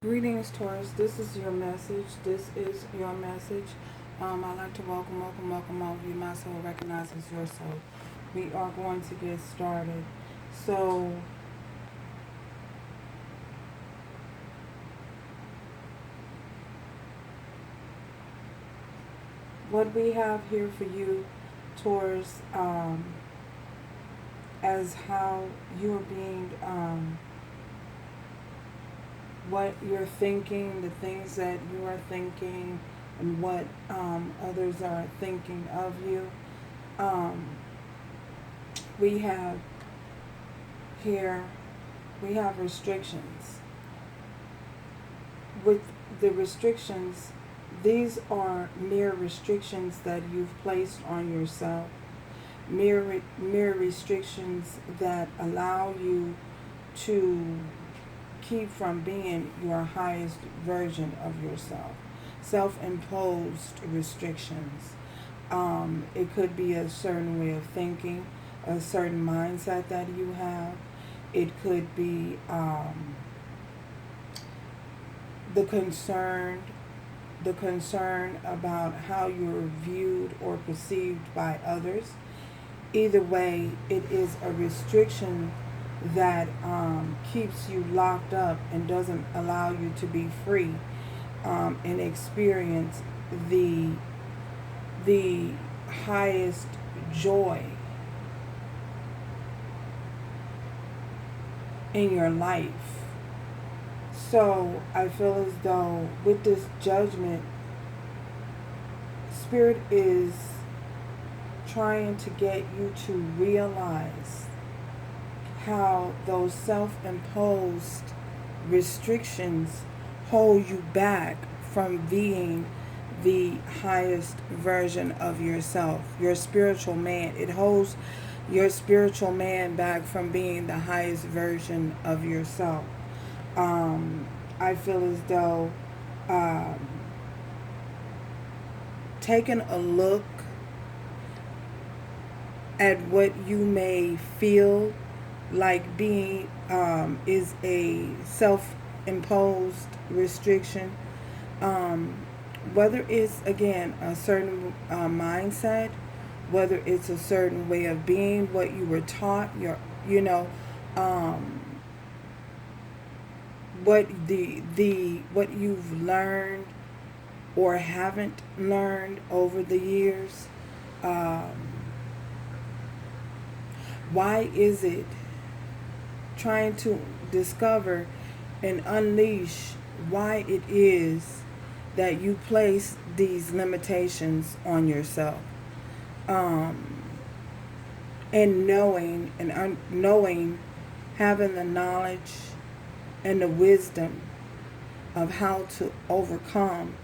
Greetings, Taurus. This is your message. This is your message. I'd like to welcome all of you. My soul recognizes your soul. We are going to get started. So, what we have here for you, Taurus, as how you're being, what you're thinking, the things that you are thinking, and what others are thinking of you. Um, we have here, we have restrictions. With the restrictions, these are mere restrictions that you've placed on yourself. Mere restrictions that allow you to keep from being your highest version of yourself. Self-imposed restrictions. It could be a certain way of thinking, a certain mindset that you have. It could be the concern about how you're viewed or perceived by others. Either way, it is a restriction that keeps you locked up and doesn't allow you to be free and experience the highest joy in your life. So I feel as though with this judgment, Spirit is trying to get you to realize how those self-imposed restrictions hold you back from being the highest version of yourself, your spiritual man. It holds your spiritual man back from being the highest version of yourself. I feel as though taking a look at what you may feel like being is a self-imposed restriction, whether it's again a certain mindset, whether it's a certain way of being, what you were taught, what you've learned or haven't learned over the years. Why is it trying to discover and unleash why it is that you place these limitations on yourself? And knowing, having the knowledge and the wisdom of how to overcome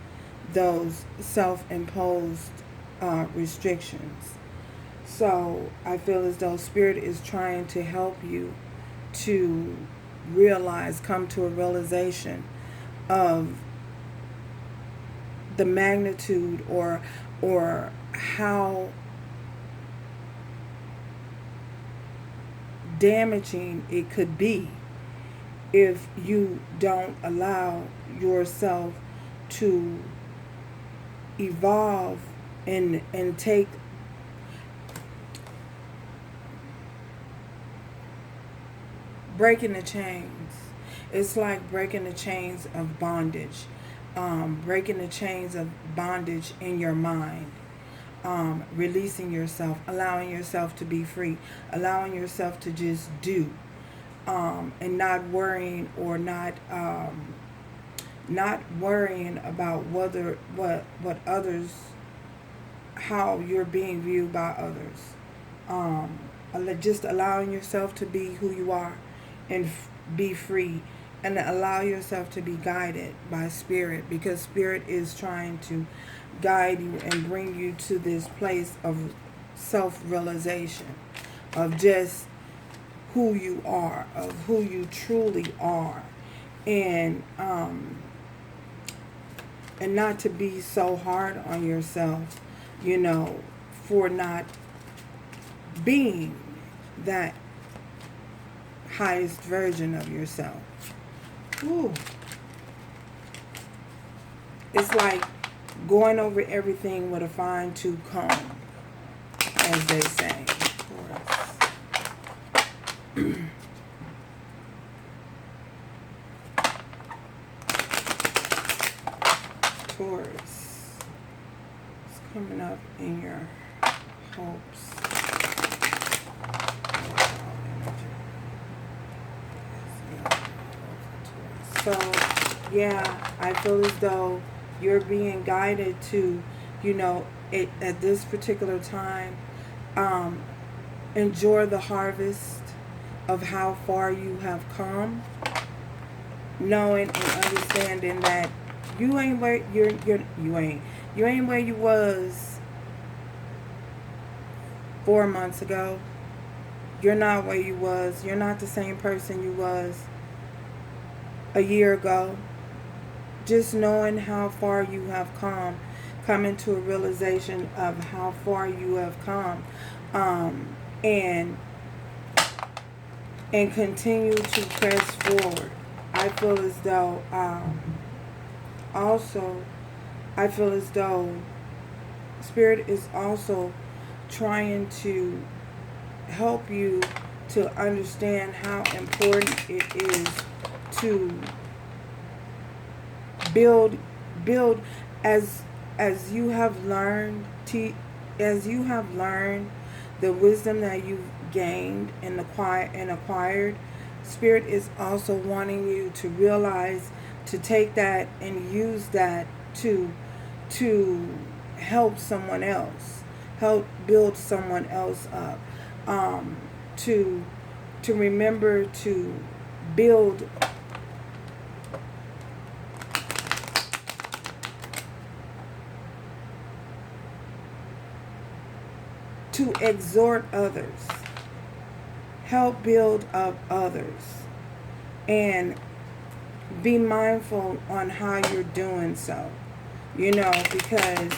those self-imposed restrictions. So I feel as though Spirit is trying to help you to realize, come to a realization of the magnitude or how damaging it could be if you don't allow yourself to evolve and take breaking the chains. It's like breaking the chains of bondage, breaking the chains of bondage in your mind, releasing yourself, allowing yourself to be free, allowing yourself to just do, and not worrying or not worrying about what others, how you're being viewed by others. Just allowing yourself to be who you are and be free, and allow yourself to be guided by Spirit, because Spirit is trying to guide you and bring you to this place of self-realization, of just who you are, of who you truly are, and not to be so hard on yourself, for not being that highest version of yourself. Ooh. It's like going over everything with a fine-tooth comb, as they say. Taurus. It's coming up in your hopes. So, yeah, I feel as though you're being guided to, you know, at this particular time, enjoy the harvest of how far you have come, knowing and understanding that you ain't where you ain't where you was 4 months ago. You're not where you was. You're not the same person you was a year ago. Just knowing how far you have come, coming to a realization of how far you have come, and continue to press forward. I feel as though also I feel as though Spirit is also trying to help you to understand how important it is to build as you have learned the wisdom that you've gained and acquired. Spirit is also wanting you to realize, to take that and use that to help someone else, help build someone else up, to remember to build, to exhort others, help build up others, and be mindful on how you're doing so, you know, because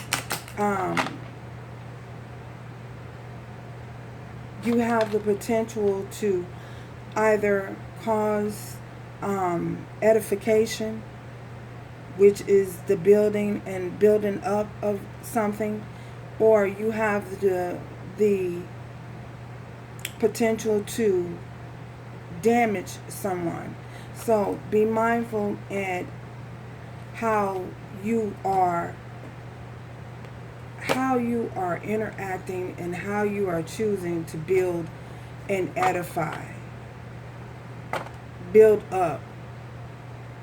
you have the potential to either cause edification, which is the building and building up of something, or you have the potential to damage someone. So be mindful at how you are interacting and how you are choosing to build and edify, build up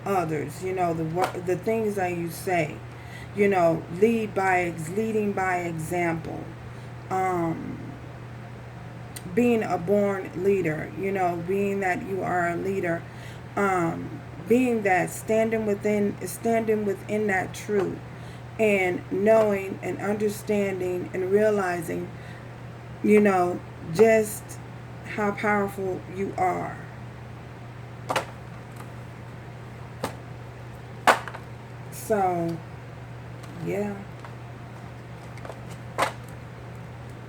others. You know, the things that you say, you know, leading by example, being a born leader, you know, being that you are a leader, being that standing within that truth, and knowing and understanding and realizing, you know, just how powerful you are. So, yeah.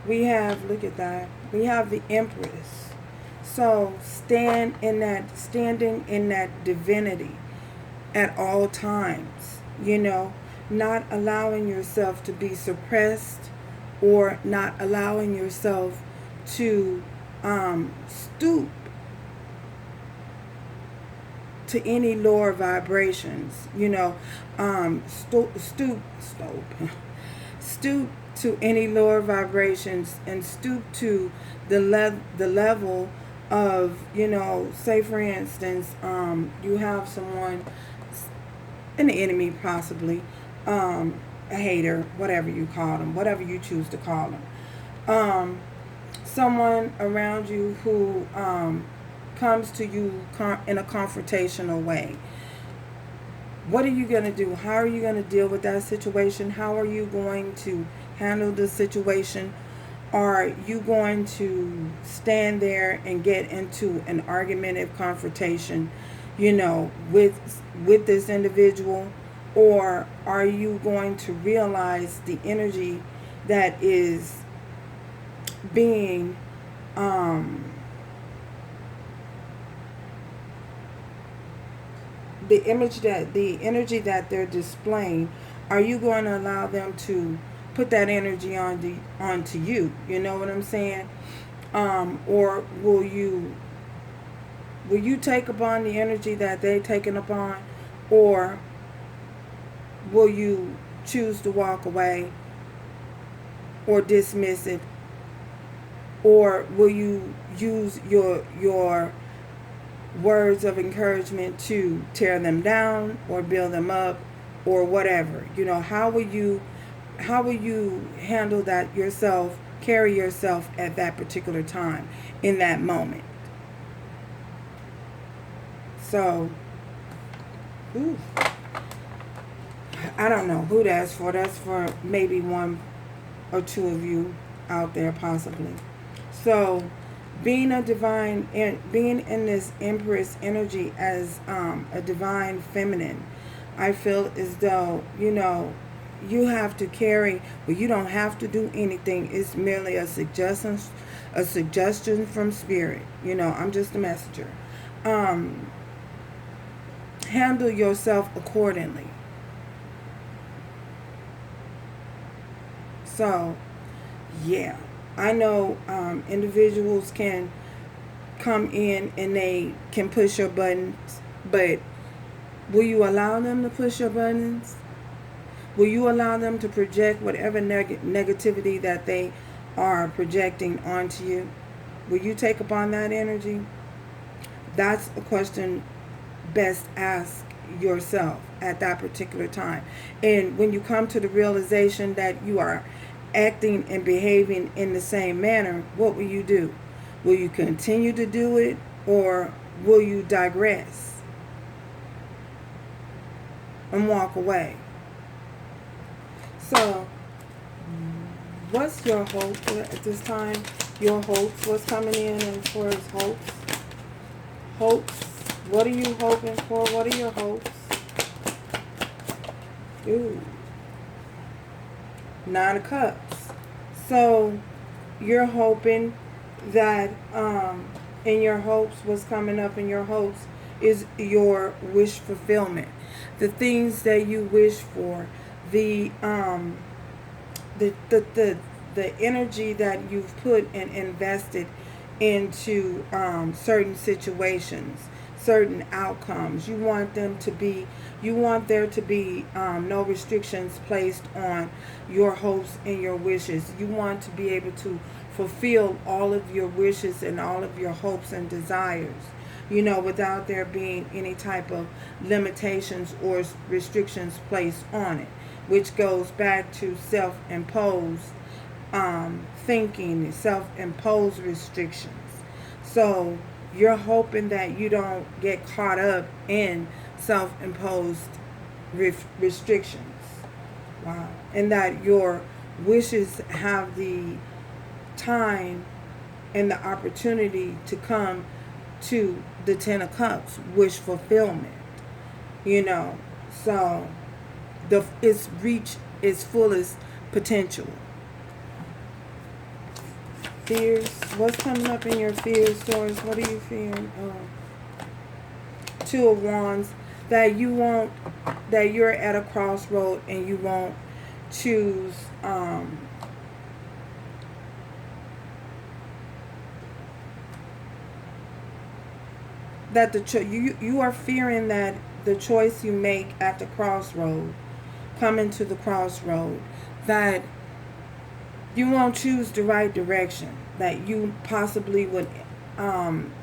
We have, look at that, we have the Empress. So standing in that divinity at all times, you know, not allowing yourself to be suppressed, or not allowing yourself to stoop to any lower vibrations, you know, stoop to any lower vibrations, and stoop to the level of, you know, say for instance, you have someone, an enemy possibly, a hater, whatever you call them, whatever you choose to call them, someone around you who comes to you in a confrontational way. What are you going to do? How are you going to deal with that situation? How are you going to handle the situation? Are you going to stand there and get into an argumentative confrontation, you know, with this individual? Or are you going to realize the energy that is being the energy that they're displaying are you going to allow them to put that energy onto you? You know what I'm saying? Or will you take upon the energy that they've taken upon, or will you choose to walk away or dismiss it, or will you use your words of encouragement to tear them down or build them up or whatever? You know, how will you handle that yourself, carry yourself at that particular time, in that moment? So, ooh, I don't know who that's for. That's for maybe one or two of you out there, possibly. So, being in this Empress energy as a divine feminine, I feel as though, you know, you have to carry, well, you don't have to do anything. It's merely a suggestion from spirit. You know, I'm just a messenger. Handle yourself accordingly. So, yeah, I know individuals can come in and they can push your buttons, but will you allow them to push your buttons? Will you allow them to project whatever negativity that they are projecting onto you? Will you take upon that energy? That's a question best ask yourself at that particular time. And when you come to the realization that you are acting and behaving in the same manner, what will you do? Will you continue to do it, or will you digress and walk away? So, what's your hope at this time? Your hopes, what's coming in as far as hopes? Hopes, what are you hoping for? What are your hopes? Ooh. 9 of Cups. So, you're hoping that in your hopes, what's coming up in your hopes is your wish fulfillment. The things that you wish for, the energy that you've put and invested into certain situations, certain outcomes. You want there to be no restrictions placed on your hopes and your wishes. You want to be able to fulfill all of your wishes and all of your hopes and desires, you know, without there being any type of limitations or restrictions placed on it, which goes back to self-imposed thinking, self-imposed restrictions. So you're hoping that you don't get caught up in self-imposed restrictions. Wow. And that your wishes have the time and the opportunity to come to the 10 of Cups, wish fulfillment. You know, so it's reached its fullest potential. Fears. What's coming up in your fears, Taurus? What are you fearing? 2 of Wands. That you're at a crossroad and you won't choose that you are fearing that the choice you make at the crossroad, coming to the crossroad, that you won't choose the right direction, that you possibly would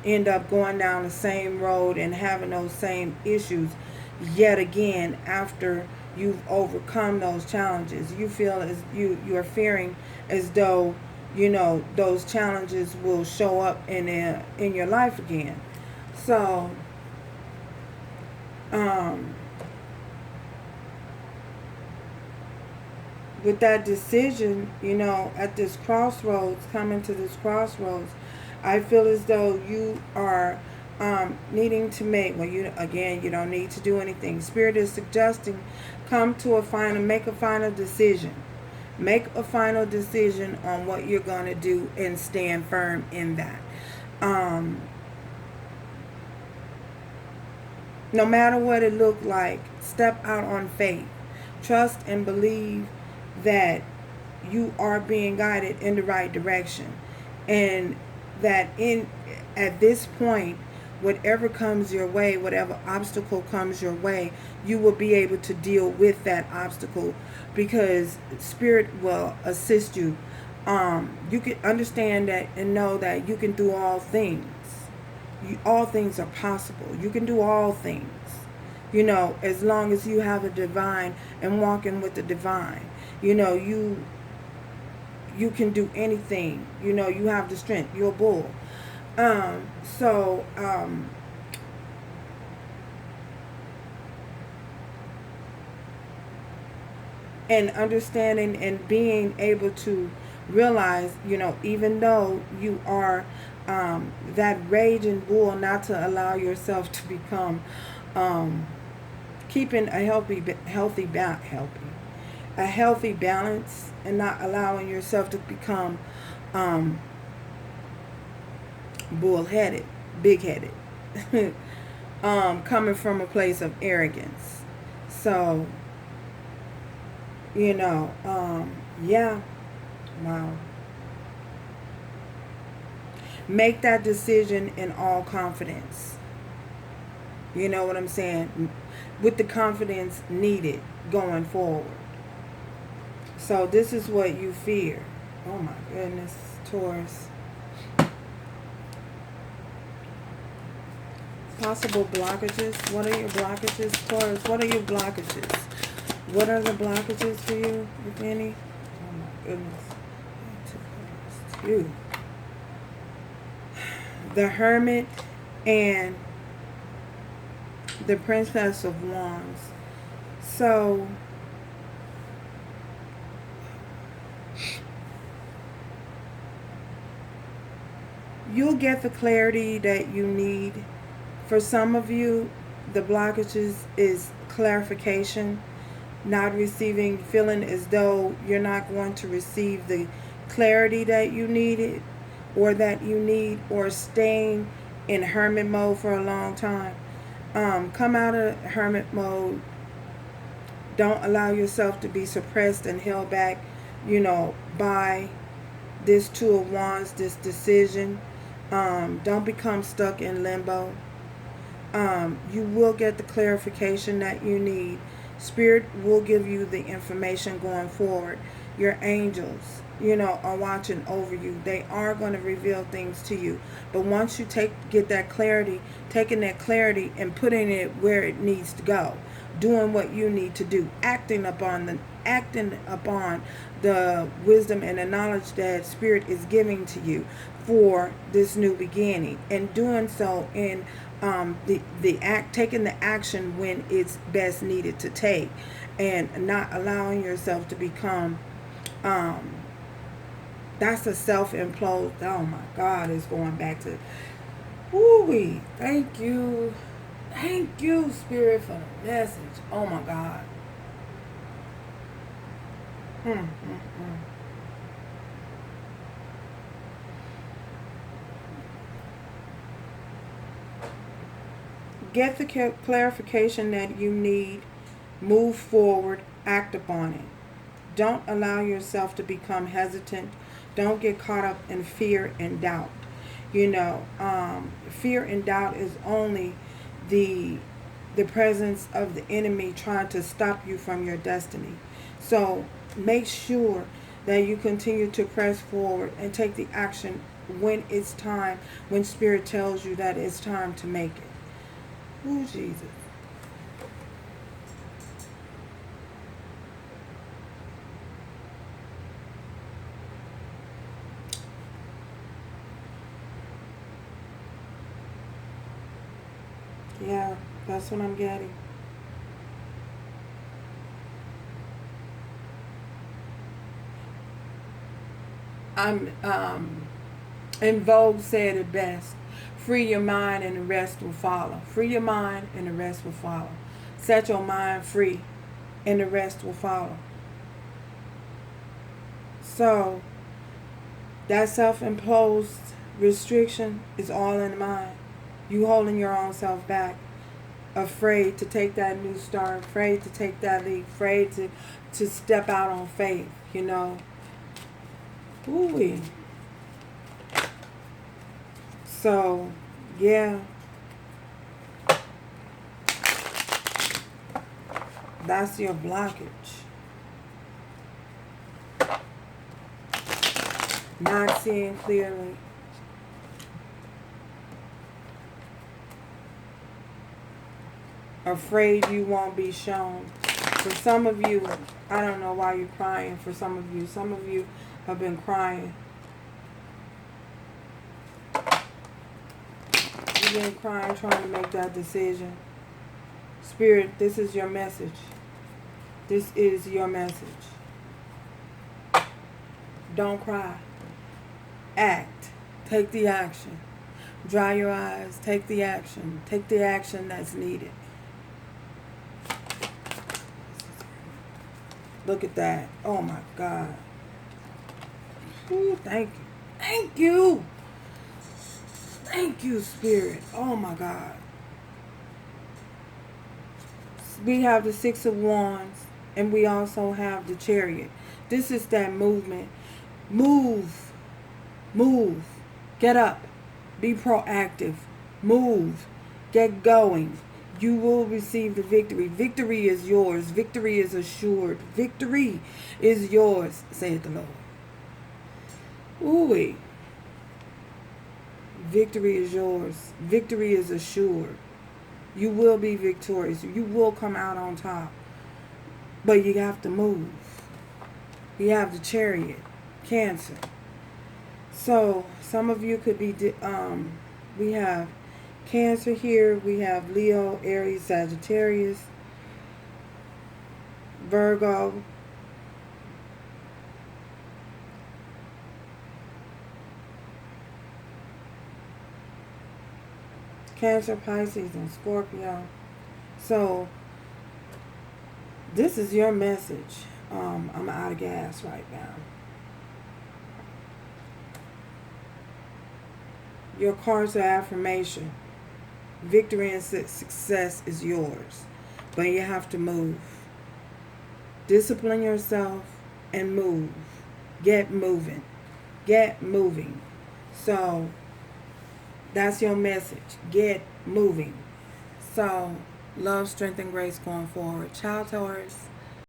end up going down the same road and having those same issues yet again after you've overcome those challenges. You feel as you're fearing as though, you know, those challenges will show up in your life again. So with that decision, you know, at this crossroads, coming to this crossroads, I feel as though you are needing to make, well, you don't need to do anything. Spirit is suggesting make a final decision. Make a final decision on what you're going to do and stand firm in that. No matter what it looked like, step out on faith. Trust and believe that you are being guided in the right direction, and that at this point, whatever comes your way, whatever obstacle comes your way, you will be able to deal with that obstacle, because Spirit will assist you. You can understand that and know that you can do all things. All things are possible. You can do all things, as long as you have a divine and walking with the divine. You can do anything. You have the strength. You're a bull. So and understanding and being able to realize, even though you are that raging bull, not to allow yourself to become keeping a healthy balance, and not allowing yourself to become bull-headed, big-headed, coming from a place of arrogance. So, yeah, wow. Make that decision in all confidence. You know what I'm saying? With the confidence needed going forward. So this is what you fear. Oh my goodness, Taurus. Possible blockages. What are your blockages, Taurus? What are your blockages? What are the blockages for you, if any? Oh my goodness. Two. The Hermit and the Princess of Wands. So you'll get the clarity that you need. For some of you, the blockages is clarification, not receiving, feeling as though you're not going to receive the clarity that you needed, or staying in hermit mode for a long time. Come out of hermit mode. Don't allow yourself to be suppressed and held back, by this Two of Wands, this decision. Don't become stuck in limbo. You will get the clarification that you need. Spirit will give you the information going forward. Your angels, are watching over you. They are going to reveal things to you. But once you get that clarity, taking that clarity and putting it where it needs to go, doing what you need to do, acting upon the wisdom and the knowledge that Spirit is giving to you for this new beginning, and doing so in taking the action when it's best needed to take, and not allowing yourself to become that's a self-implode. Oh my God, it's going back to woo-wee. Thank you, Spirit, for the message. Oh my God. Get the clarification that you need. Move forward. Act upon it. Don't allow yourself to become hesitant. Don't get caught up in fear and doubt. Fear and doubt is only the presence of the enemy trying to stop you from your destiny. So make sure that you continue to press forward and take the action when it's time, when Spirit tells you that it's time to make it. Ooh, Jesus. Yeah, that's what I'm getting. In Vogue said it best. Free your mind and the rest will follow. Free your mind and the rest will follow. Set your mind free and the rest will follow. So that self-imposed restriction is all in the mind. You holding your own self back. afraid to take that new start, afraid to take that leap, afraid to step out on faith, you know. Ooh-wee. So, yeah. That's your blockage. Not seeing clearly. Afraid you won't be shown. For some of you, I don't know why you're crying. For some of you have been crying. You've been crying, trying to make that decision. Spirit, this is your message. This is your message. Don't cry. Act. Take the action. Dry your eyes. Take the action. Take the action that's needed. Look at that. Oh my God. Ooh, thank you. Thank you. Thank you, Spirit. Oh my God. We have the Six of Wands, and we also have the Chariot. This is that movement. Move. Move. Get up. Be proactive. Move. Get going. You will receive the victory. Victory is yours. Victory is assured. Victory is yours, saith the Lord. Ooh-wee. Victory is yours. Victory is assured. You will be victorious. You will come out on top. But you have to move. You have the Chariot. Cancer. So, some of you could be, we have Cancer here. We have Leo, Aries, Sagittarius, Virgo, Cancer, Pisces, and Scorpio. So, this is your message. I'm out of gas right now. Your cards of affirmation. Victory and success is yours. But you have to move. Discipline yourself and move. Get moving. Get moving. So, that's your message. Get moving. So, love, strength, and grace going forward. Ciao, Taurus.